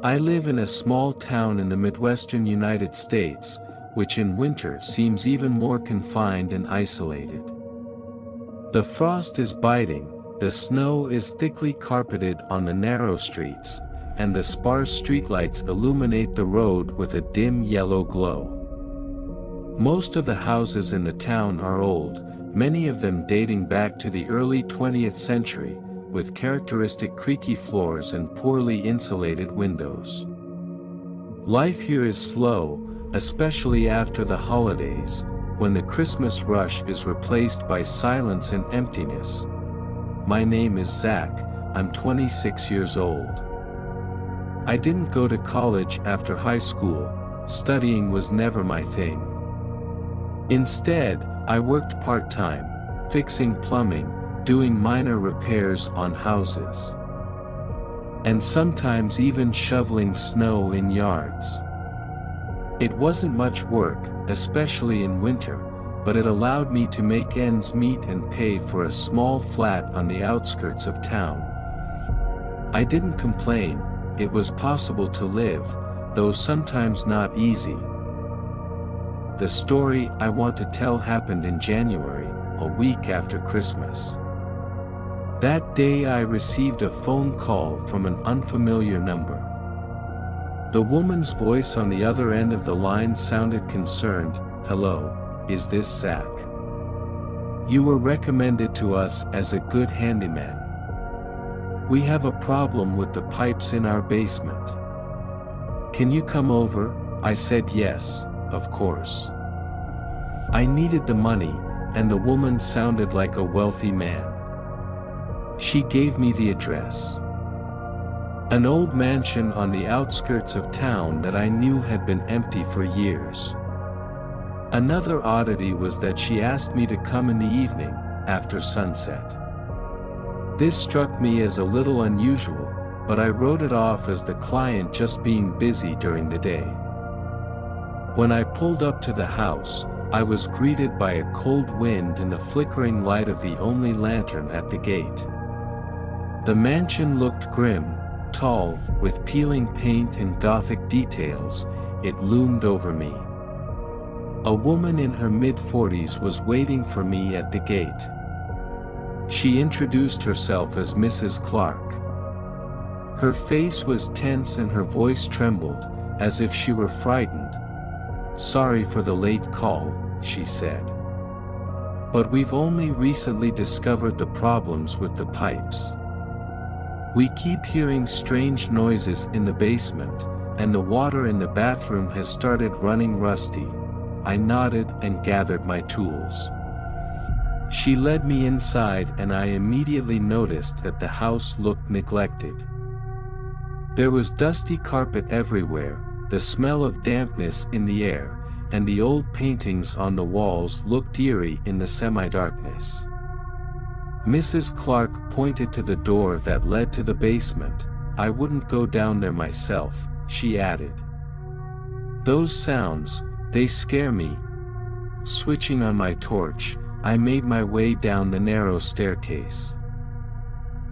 I live in a small town in the Midwestern United States, which in winter seems even more confined and isolated. The frost is biting, the snow is thickly carpeted on the narrow streets, and the sparse streetlights illuminate the road with a dim yellow glow. Most of the houses in the town are old, many of them dating back to the early 20th century, with characteristic creaky floors and poorly insulated windows. Life here is slow, especially after the holidays, when the Christmas rush is replaced by silence and emptiness. My name is Zach, I'm 26 years old. I didn't go to college after high school, studying was never my thing. Instead, I worked part-time, fixing plumbing, doing minor repairs on houses, and sometimes even shoveling snow in yards. It wasn't much work, especially in winter, but it allowed me to make ends meet and pay for a small flat on the outskirts of town. I didn't complain, it was possible to live, though sometimes not easy. The story I want to tell happened in January, a week after Christmas. That day I received a phone call from an unfamiliar number. The woman's voice on the other end of the line sounded concerned. "Hello, is this Zach? You were recommended to us as a good handyman. We have a problem with the pipes in our basement. Can you come over?" I said yes, of course. I needed the money, and the woman sounded like a wealthy man. She gave me the address. An old mansion on the outskirts of town that I knew had been empty for years. Another oddity was that she asked me to come in the evening, after sunset. This struck me as a little unusual, but I wrote it off as the client just being busy during the day. When I pulled up to the house, I was greeted by a cold wind and the flickering light of the only lantern at the gate. The mansion looked grim, tall, with peeling paint and Gothic details. It loomed over me. A woman in her mid-40s was waiting for me at the gate. She introduced herself as Mrs. Clark. Her face was tense and her voice trembled, as if she were frightened. "Sorry for the late call," she said. "But we've only recently discovered the problems with the pipes. We keep hearing strange noises in the basement, and the water in the bathroom has started running rusty." I nodded and gathered my tools. She led me inside and I immediately noticed that the house looked neglected. There was dusty carpet everywhere, the smell of dampness in the air, and the old paintings on the walls looked eerie in the semi-darkness. Mrs. Clark pointed to the door that led to the basement. "I wouldn't go down there myself," she added. "Those sounds, they scare me." Switching on my torch, I made my way down the narrow staircase.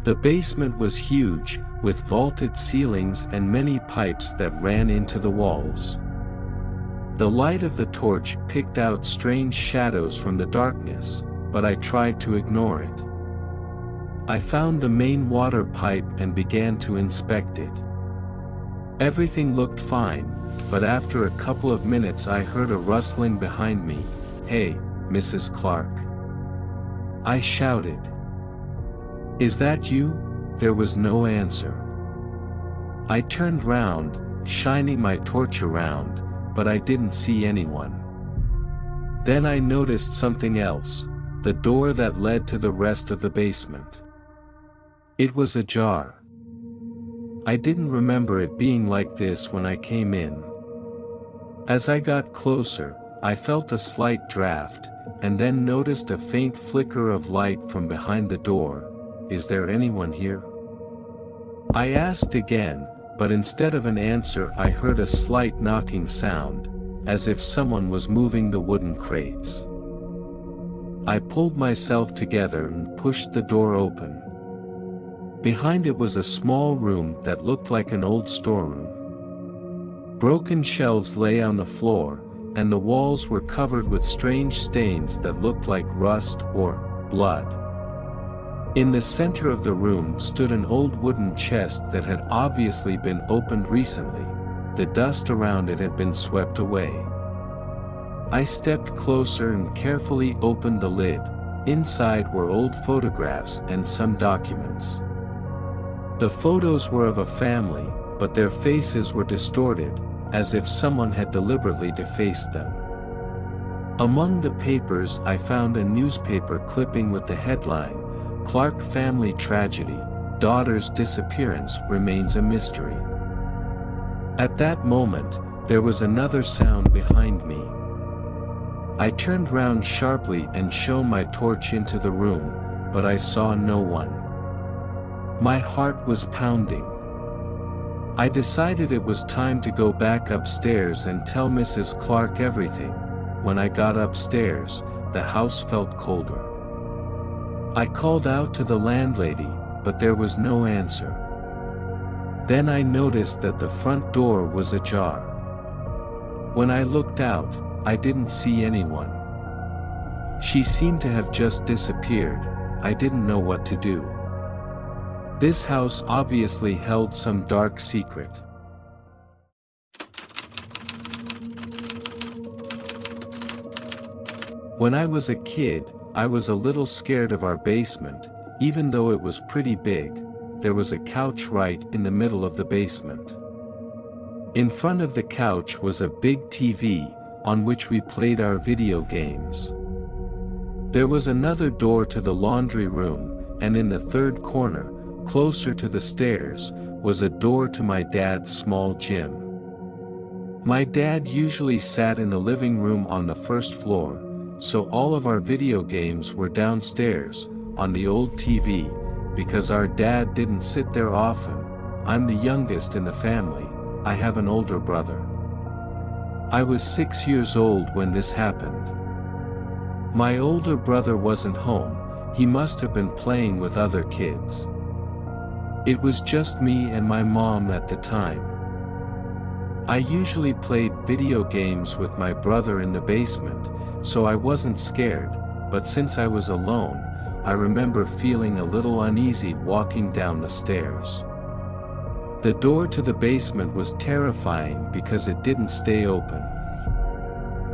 The basement was huge, with vaulted ceilings and many pipes that ran into the walls. The light of the torch picked out strange shadows from the darkness, but I tried to ignore it. I found the main water pipe and began to inspect it. Everything looked fine, but after a couple of minutes I heard a rustling behind me. "Hey, Mrs. Clark," I shouted. "Is that you?" There was no answer. I turned round, shining my torch around, but I didn't see anyone. Then I noticed something else, the door that led to the rest of the basement. It was ajar. I didn't remember it being like this when I came in. As I got closer, I felt a slight draft, and then noticed a faint flicker of light from behind the door. "Is there anyone here?" I asked again, but instead of an answer I heard a slight knocking sound, as if someone was moving the wooden crates. I pulled myself together and pushed the door open. Behind it was a small room that looked like an old storeroom. Broken shelves lay on the floor, and the walls were covered with strange stains that looked like rust or blood. In the center of the room stood an old wooden chest that had obviously been opened recently. The dust around it had been swept away. I stepped closer and carefully opened the lid. Inside were old photographs and some documents. The photos were of a family, but their faces were distorted, as if someone had deliberately defaced them. Among the papers I found a newspaper clipping with the headline, "Clark Family Tragedy, Daughter's Disappearance Remains a Mystery." At that moment, there was another sound behind me. I turned round sharply and shone my torch into the room, but I saw no one. My heart was pounding. I decided it was time to go back upstairs and tell Mrs. Clark everything. When I got upstairs, the house felt colder. I called out to the landlady, but there was no answer. Then I noticed that the front door was ajar. When I looked out, I didn't see anyone. She seemed to have just disappeared. I didn't know what to do. This house obviously held some dark secret. When I was a kid, I was a little scared of our basement. Even though it was pretty big, there was a couch right in the middle of the basement. In front of the couch was a big TV, on which we played our video games. There was another door to the laundry room, and in the third corner, closer to the stairs, was a door to my dad's small gym. My dad usually sat in the living room on the first floor, so all of our video games were downstairs, on the old TV, because our dad didn't sit there often. I'm the youngest in the family. I have an older brother. I was 6 years old when this happened. My older brother wasn't home. He must have been playing with other kids. It was just me and my mom at the time. I usually played video games with my brother in the basement, so I wasn't scared, but since I was alone, I remember feeling a little uneasy walking down the stairs. The door to the basement was terrifying because it didn't stay open.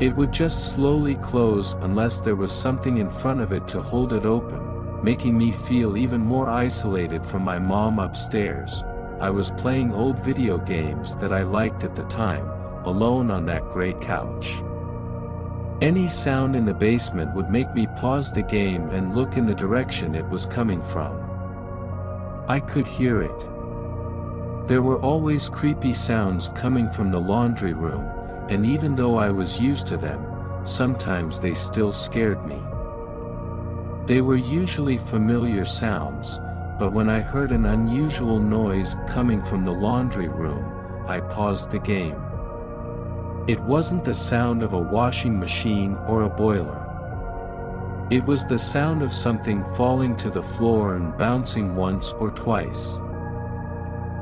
It would just slowly close unless there was something in front of it to hold it open, making me feel even more isolated from my mom upstairs. I was playing old video games that I liked at the time, alone on that gray couch. Any sound in the basement would make me pause the game and look in the direction it was coming from. I could hear it. There were always creepy sounds coming from the laundry room, and even though I was used to them, sometimes they still scared me. They were usually familiar sounds, but when I heard an unusual noise coming from the laundry room, I paused the game. It wasn't the sound of a washing machine or a boiler. It was the sound of something falling to the floor and bouncing once or twice.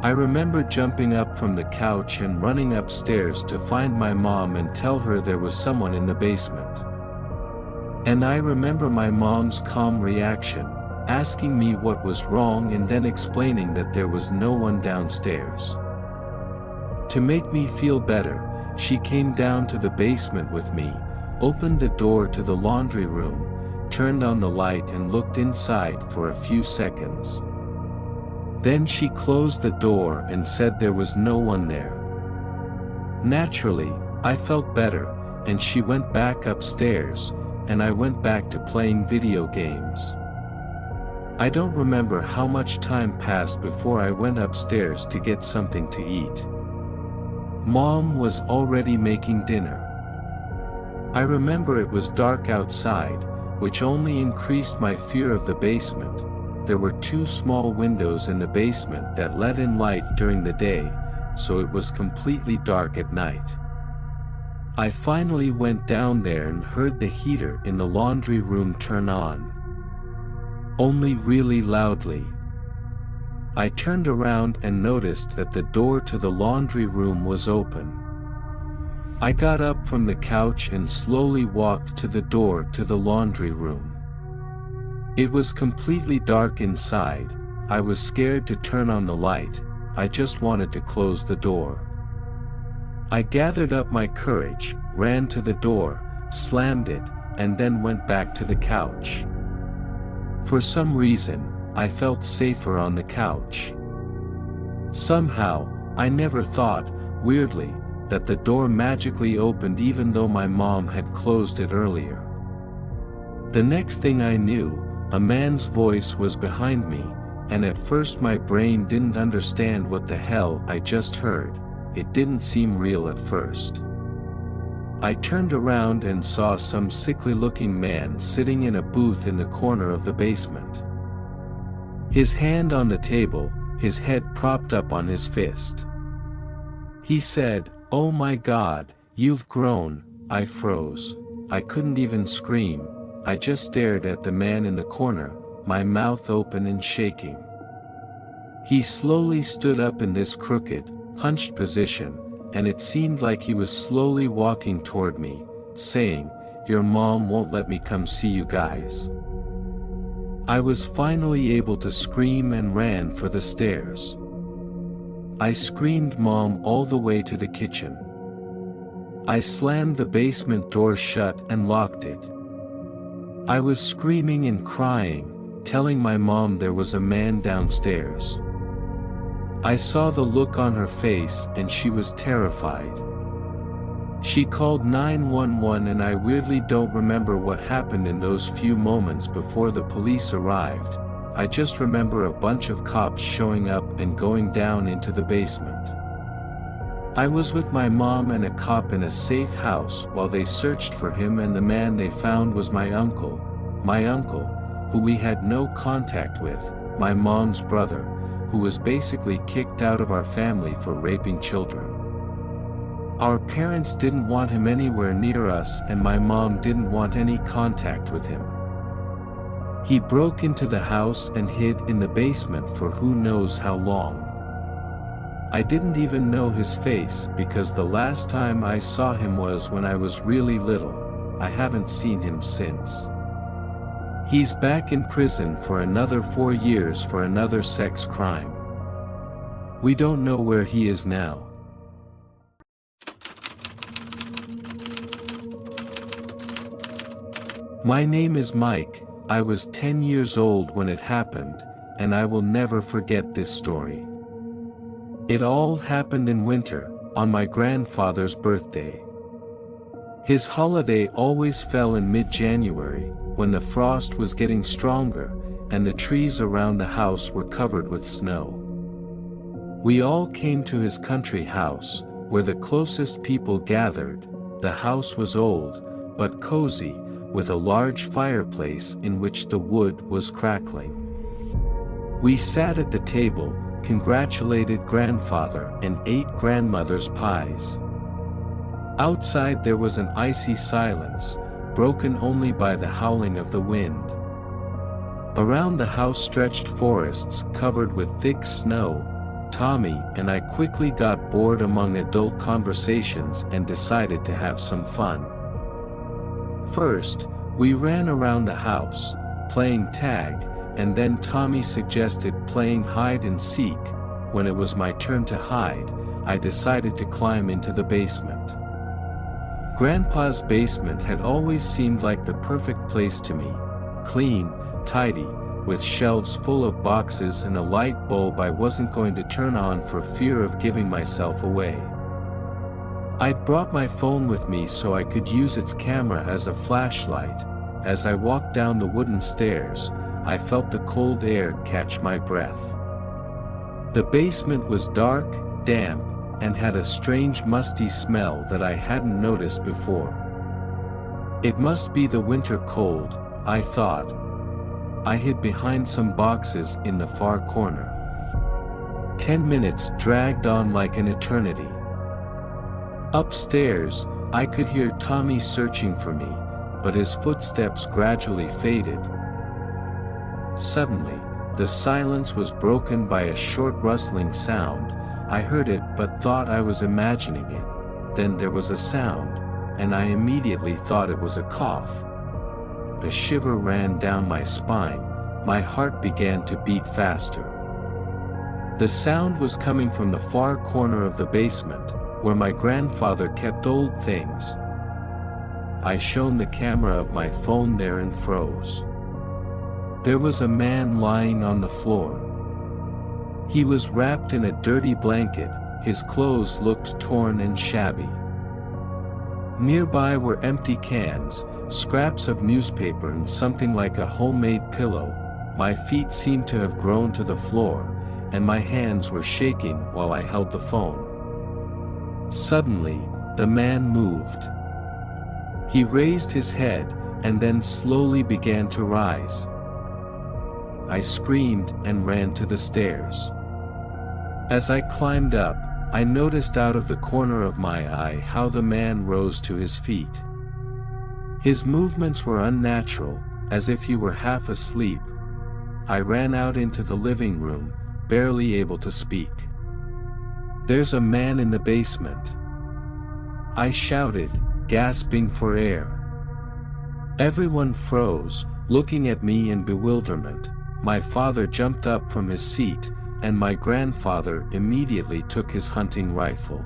I remember jumping up from the couch and running upstairs to find my mom and tell her there was someone in the basement. And I remember my mom's calm reaction, asking me what was wrong and then explaining that there was no one downstairs. To make me feel better, she came down to the basement with me, opened the door to the laundry room, turned on the light and looked inside for a few seconds. Then she closed the door and said there was no one there. Naturally, I felt better, and she went back upstairs, and I went back to playing video games. I don't remember how much time passed before I went upstairs to get something to eat. Mom was already making dinner. I remember it was dark outside, which only increased my fear of the basement. There were 2 small windows in the basement that let in light during the day, so it was completely dark at night. I finally went down there and heard the heater in the laundry room turn on. Only really loudly. I turned around and noticed that the door to the laundry room was open. I got up from the couch and slowly walked to the door to the laundry room. It was completely dark inside. I was scared to turn on the light. I just wanted to close the door. I gathered up my courage, ran to the door, slammed it, and then went back to the couch. For some reason, I felt safer on the couch. Somehow, I never thought, weirdly, that the door magically opened even though my mom had closed it earlier. The next thing I knew, a man's voice was behind me, and at first my brain didn't understand what the hell I just heard. It didn't seem real at first. I turned around and saw some sickly-looking man sitting in a booth in the corner of the basement. His hand on the table, his head propped up on his fist. He said, "Oh my God, you've grown." I froze. I couldn't even scream. I just stared at the man in the corner, my mouth open and shaking. He slowly stood up in this crooked, hunched position, and it seemed like he was slowly walking toward me, saying, "Your mom won't let me come see you guys." I was finally able to scream and ran for the stairs. I screamed "Mom" all the way to the kitchen. I slammed the basement door shut and locked it. I was screaming and crying, telling my mom there was a man downstairs. I saw the look on her face and she was terrified. She called 911 and I weirdly don't remember what happened in those few moments before the police arrived. I just remember a bunch of cops showing up and going down into the basement. I was with my mom and a cop in a safe house while they searched for him, and the man they found was my uncle, who we had no contact with, my mom's brother, who was basically kicked out of our family for raping children. Our parents didn't want him anywhere near us and my mom didn't want any contact with him. He broke into the house and hid in the basement for who knows how long. I didn't even know his face because the last time I saw him was when I was really little. I haven't seen him since. He's back in prison for another 4 years for another sex crime. We don't know where he is now. My name is Mike. I was 10 years old when it happened, and I will never forget this story. It all happened in winter, on my grandfather's birthday. His holiday always fell in mid-January, when the frost was getting stronger, and the trees around the house were covered with snow. We all came to his country house, where the closest people gathered. The house was old, but cozy, with a large fireplace in which the wood was crackling. We sat at the table, congratulated grandfather, and ate grandmother's pies. Outside there was an icy silence, broken only by the howling of the wind. Around the house stretched forests covered with thick snow. Tommy and I quickly got bored among adult conversations and decided to have some fun. First, we ran around the house, playing tag, and then Tommy suggested playing hide and seek. When it was my turn to hide, I decided to climb into the basement. Grandpa's basement had always seemed like the perfect place to me. Clean, tidy, with shelves full of boxes and a light bulb I wasn't going to turn on for fear of giving myself away. I'd brought my phone with me so I could use its camera as a flashlight. As I walked down the wooden stairs, I felt the cold air catch my breath. The basement was dark, damp, and had a strange musty smell that I hadn't noticed before. It must be the winter cold, I thought. I hid behind some boxes in the far corner. 10 minutes dragged on like an eternity. Upstairs, I could hear Tommy searching for me, but his footsteps gradually faded. Suddenly, the silence was broken by a short rustling sound. I heard it but thought I was imagining it. Then there was a sound, and I immediately thought it was a cough. A shiver ran down my spine, my heart began to beat faster. The sound was coming from the far corner of the basement, where my grandfather kept old things. I shone the camera of my phone there and froze. There was a man lying on the floor. He was wrapped in a dirty blanket, his clothes looked torn and shabby. Nearby were empty cans, scraps of newspaper and something like a homemade pillow. My feet seemed to have grown to the floor, and my hands were shaking while I held the phone. Suddenly, the man moved. He raised his head, and then slowly began to rise. I screamed and ran to the stairs. As I climbed up, I noticed out of the corner of my eye how the man rose to his feet. His movements were unnatural, as if he were half asleep. I ran out into the living room, barely able to speak. "There's a man in the basement," I shouted, gasping for air. Everyone froze, looking at me in bewilderment. My father jumped up from his seat, and my grandfather immediately took his hunting rifle.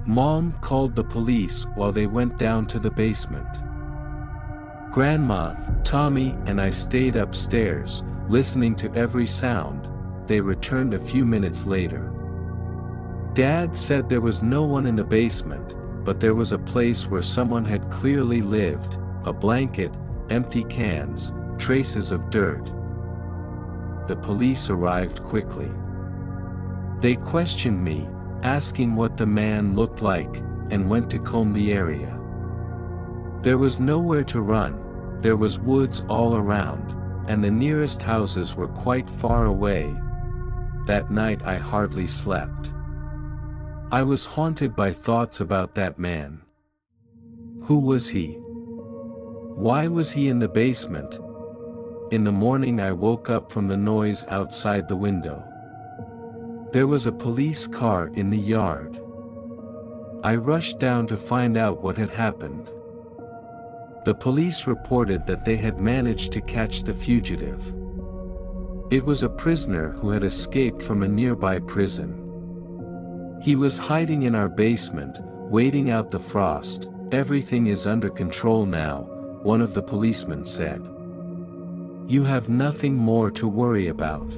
Mom called the police while they went down to the basement. Grandma, Tommy, and I stayed upstairs, listening to every sound. They returned a few minutes later. Dad said there was no one in the basement, but there was a place where someone had clearly lived: a blanket, empty cans, traces of dirt. The police arrived quickly. They questioned me, asking what the man looked like, and went to comb the area. There was nowhere to run, there was woods all around, and the nearest houses were quite far away. That night I hardly slept. I was haunted by thoughts about that man. Who was he? Why was he in the basement? In the morning I woke up from the noise outside the window. There was a police car in the yard. I rushed down to find out what had happened. The police reported that they had managed to catch the fugitive. It was a prisoner who had escaped from a nearby prison. He was hiding in our basement, waiting out the frost. "Everything is under control now," one of the policemen said. "You have nothing more to worry about."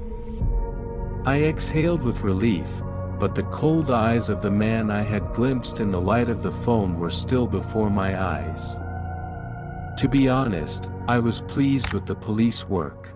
I exhaled with relief, but the cold eyes of the man I had glimpsed in the light of the phone were still before my eyes. To be honest, I was pleased with the police work.